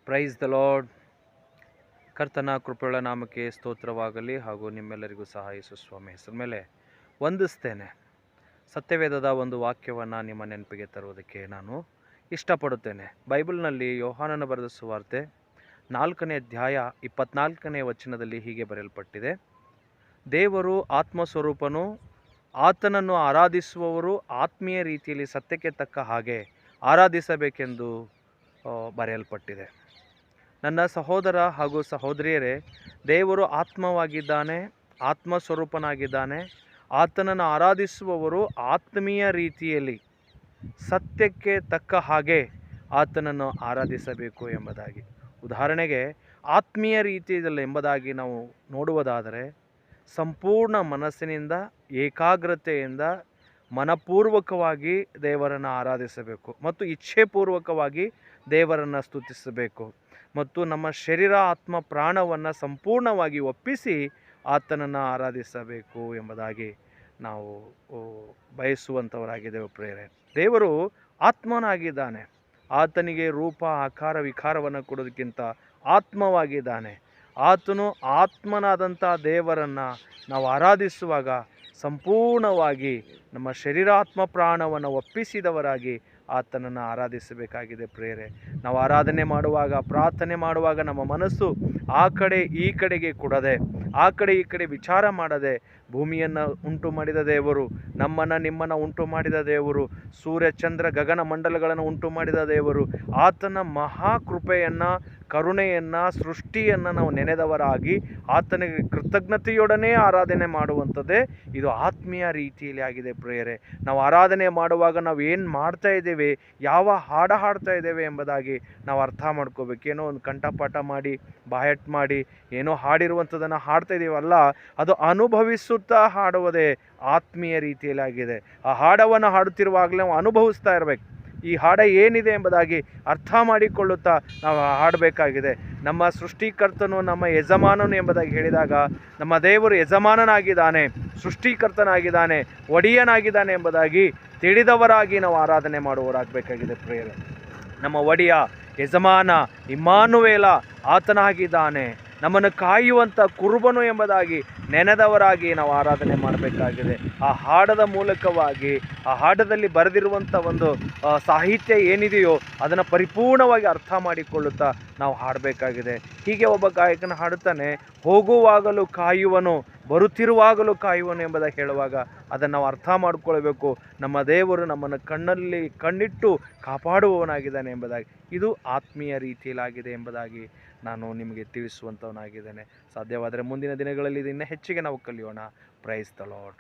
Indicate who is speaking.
Speaker 1: Praise the lord. ಕರ್ತನ ಕೃಪೆಯುಳ್ಳ ನಾಮಕ್ಕೆ ಸ್ತೋತ್ರವಾಗಲಿ. ಹಾಗೂ ನಿಮ್ಮೆಲ್ಲರಿಗೂ ಸಹ ಯೇಸು ಸ್ವಾಮಿ ಹೆಸರ ಮೇಲೆ ವಂದಿಸ್ತೇನೆ. ಸತ್ಯವೇದದ ಒಂದು ವಾಕ್ಯವನ್ನು ನಿಮ್ಮ ನೆನಪಿಗೆ ತರುವುದಕ್ಕೆ ನಾನು ಇಷ್ಟಪಡುತ್ತೇನೆ. ಬೈಬಲ್ನಲ್ಲಿ ಯೋಹಾನನ ಬರೆದ ಸುವಾರ್ತೆ 4ನೇ ಅಧ್ಯಾಯ 24ನೇ ವಚನದಲ್ಲಿ ಹೀಗೆ ಬರೆಯಲ್ಪಟ್ಟಿದೆ: ದೇವರು ಆತ್ಮಸ್ವರೂಪನು, ಆತನನ್ನು ಆರಾಧಿಸುವವರು ಆತ್ಮೀಯ ರೀತಿಯಲ್ಲಿ ಸತ್ಯಕ್ಕೆ ತಕ್ಕ ಹಾಗೆ ಆರಾಧಿಸಬೇಕೆಂದು ಬರೆಯಲ್ಪಟ್ಟಿದೆ. ನನ್ನ ಸಹೋದರ ಹಾಗೂ ಸಹೋದರಿಯರೇ, ದೇವರು ಆತ್ಮವಾಗಿದ್ದಾನೆ, ಆತ್ಮಸ್ವರೂಪನಾಗಿದ್ದಾನೆ. ಆತನನ್ನು ಆರಾಧಿಸುವವರು ಆತ್ಮೀಯ ರೀತಿಯಲ್ಲಿ ಸತ್ಯಕ್ಕೆ ತಕ್ಕ ಹಾಗೆ ಆತನನ್ನು ಆರಾಧಿಸಬೇಕು ಎಂಬುದಾಗಿ. ಉದಾಹರಣೆಗೆ, ಆತ್ಮೀಯ ರೀತಿಯಲ್ಲಿ ಎಂಬುದಾಗಿ ನಾವು ನೋಡುವುದಾದರೆ, ಸಂಪೂರ್ಣ ಮನಸ್ಸಿನಿಂದ, ಏಕಾಗ್ರತೆಯಿಂದ, ಮನಪೂರ್ವಕವಾಗಿ ದೇವರನ್ನು ಆರಾಧಿಸಬೇಕು ಮತ್ತು ಇಚ್ಛೆಪೂರ್ವಕವಾಗಿ ದೇವರನ್ನು ಸ್ತುತಿಸಬೇಕು ಮತ್ತು ನಮ್ಮ ಶರೀರ, ಆತ್ಮ, ಪ್ರಾಣವನ್ನು ಸಂಪೂರ್ಣವಾಗಿ ಒಪ್ಪಿಸಿ ಆತನನ್ನು ಆರಾಧಿಸಬೇಕು ಎಂಬುದಾಗಿ ನಾವು ಬಯಸುವಂಥವರಾಗಿದ್ದೇವೆ ಪ್ರಿಯರೇ. ದೇವರು ಆತ್ಮನಾಗಿದ್ದಾನೆ. ಆತನಿಗೆ ರೂಪ, ಆಕಾರ, ವಿಕಾರವನ್ನು ಕೊಡೋದಕ್ಕಿಂತ ಆತ್ಮವಾಗಿದ್ದಾನೆ. ಆತನು ಆತ್ಮನಾದಂಥ ದೇವರನ್ನು ನಾವು ಆರಾಧಿಸುವಾಗ ಸಂಪೂರ್ಣವಾಗಿ ನಮ್ಮ ಶರೀರಾತ್ಮ ಪ್ರಾಣವನ್ನು ಒಪ್ಪಿಸಿದವರಾಗಿ ಆತನನ್ನು ಆರಾಧಿಸಬೇಕಾಗಿದೆ ಪ್ರಿಯರೇ. ನಾವು ಆರಾಧನೆ ಮಾಡುವಾಗ, ಪ್ರಾರ್ಥನೆ ಮಾಡುವಾಗ ನಮ್ಮ ಮನಸ್ಸು ಆ ಕಡೆ ಈ ಕಡೆಗೆ ಕೊಡದೆ, ಆ ಕಡೆ ಈ ಕಡೆ ವಿಚಾರ ಮಾಡದೆ, ಭೂಮಿಯನ್ನು ಉಂಟು ಮಾಡಿದ ದೇವರು, ನಮ್ಮನ್ನು ನಿಮ್ಮನ್ನು ಉಂಟು ಮಾಡಿದ ದೇವರು, ಸೂರ್ಯ ಚಂದ್ರ ಗಗನ ಮಂಡಲಗಳನ್ನು ಉಂಟು ಮಾಡಿದ ದೇವರು, ಆತನ ಮಹಾಕೃಪೆಯನ್ನು, ಕರುಣೆಯನ್ನು, ಸೃಷ್ಟಿಯನ್ನು ನಾವು ನೆನೆದವರಾಗಿ ಆತನಿಗೆ ಕೃತಜ್ಞತೆಯೊಡನೆ ಆರಾಧನೆ ಮಾಡುವಂಥದ್ದೇ ಇದು ಆತ್ಮೀಯ ರೀತಿಯಲ್ಲಿ ಆಗಿದೆ ಪ್ರಿಯರೇ. ನಾವು ಆರಾಧನೆ ಮಾಡುವಾಗ ನಾವು ಏನು ಮಾಡ್ತಾ ಇದ್ದೇವೆ, ಯಾವ ಹಾಡು ಹಾಡ್ತಾ ಇದ್ದೇವೆ ಎಂಬುದಾಗಿ ನಾವು ಅರ್ಥ ಮಾಡ್ಕೋಬೇಕು. ಏನೋ ಒಂದು ಕಂಠಪಾಠ ಮಾಡಿ, ಬಾಯಟ್ ಮಾಡಿ ಏನೋ ಹಾಡಿರುವಂಥದ್ದನ್ನು ಹಾಡ್ತಾ ಇದ್ದೀವಲ್ಲ, ಅದು ಅನುಭವಿಸುತ್ತಾ ಹಾಡುವುದೇ ಆತ್ಮೀಯ ರೀತಿಯಲ್ಲಿ ಆಗಿದೆ. ಆ ಹಾಡವನ್ನು ಹಾಡುತ್ತಿರುವಾಗಲೇ ನಾವು ಅನುಭವಿಸ್ತಾ ಇರಬೇಕು. ಈ ಹಾಡ ಏನಿದೆ ಎಂಬುದಾಗಿ ಅರ್ಥ ಮಾಡಿಕೊಳ್ಳುತ್ತಾ ನಾವು ಹಾಡಬೇಕಾಗಿದೆ. ನಮ್ಮ ಸೃಷ್ಟಿಕರ್ತನು ನಮ್ಮ ಯಜಮಾನನು ಎಂಬುದಾಗಿ ಹೇಳಿದಾಗ, ನಮ್ಮ ದೇವರು ಯಜಮಾನನಾಗಿದ್ದಾನೆ, ಸೃಷ್ಟಿಕರ್ತನಾಗಿದ್ದಾನೆ, ಒಡೆಯನಾಗಿದ್ದಾನೆ ಎಂಬುದಾಗಿ ತಿಳಿದವರಾಗಿ ನಾವು ಆರಾಧನೆ ಮಾಡುವವರಾಗಬೇಕಾಗಿದೆ ಪ್ರಿಯರೇ. ನಮ್ಮ ಒಡೆಯ, ಯಜಮಾನ, ಇಮ್ಮಾನುವೇಲ ಆತನಾಗಿದ್ದಾನೆ, ನಮ್ಮನ್ನು ಕಾಯುವಂಥ ಕುರುಬನು ಎಂಬುದಾಗಿ ನೆನೆದವರಾಗಿ ನಾವು ಆರಾಧನೆ ಮಾಡಬೇಕಾಗಿದೆ. ಆ ಹಾಡದ ಮೂಲಕವಾಗಿ, ಆ ಹಾಡದಲ್ಲಿ ಬರೆದಿರುವಂಥ ಒಂದು ಸಾಹಿತ್ಯ ಏನಿದೆಯೋ ಅದನ್ನು ಪರಿಪೂರ್ಣವಾಗಿ ಅರ್ಥ ಮಾಡಿಕೊಳ್ಳುತ್ತಾ ನಾವು ಹಾಡಬೇಕಾಗಿದೆ. ಹೀಗೆ ಒಬ್ಬ ಗಾಯಕನ ಹಾಡುತ್ತಾನೆ: ಹೋಗುವಾಗಲೂ ಕಾಯುವನು, ಬರುತ್ತಿರುವಾಗಲೂ ಕಾಯುವನು ಎಂಬುದಾಗಿ ಹೇಳುವಾಗ ಅದನ್ನು ನಾವು ಅರ್ಥ ಮಾಡಿಕೊಳ್ಬೇಕು. ನಮ್ಮ ದೇವರು ನಮ್ಮನ್ನು ಕಣ್ಣಿಟ್ಟು ಕಾಪಾಡುವವನಾಗಿದ್ದಾನೆ ಎಂಬುದಾಗಿ. ಇದು ಆತ್ಮೀಯ ರೀತಿಯಲ್ಲಾಗಿದೆ ಎಂಬುದಾಗಿ ನಾನು ನಿಮಗೆ ತಿಳಿಸುವಂಥವನಾಗಿದ್ದೇನೆ. ಸಾಧ್ಯವಾದರೆ ಮುಂದಿನ ದಿನಗಳಲ್ಲಿ ಇದನ್ನು ಹೆಚ್ಚಿಗೆ ನಾವು ಕಲಿಯೋಣ. Praise the lord.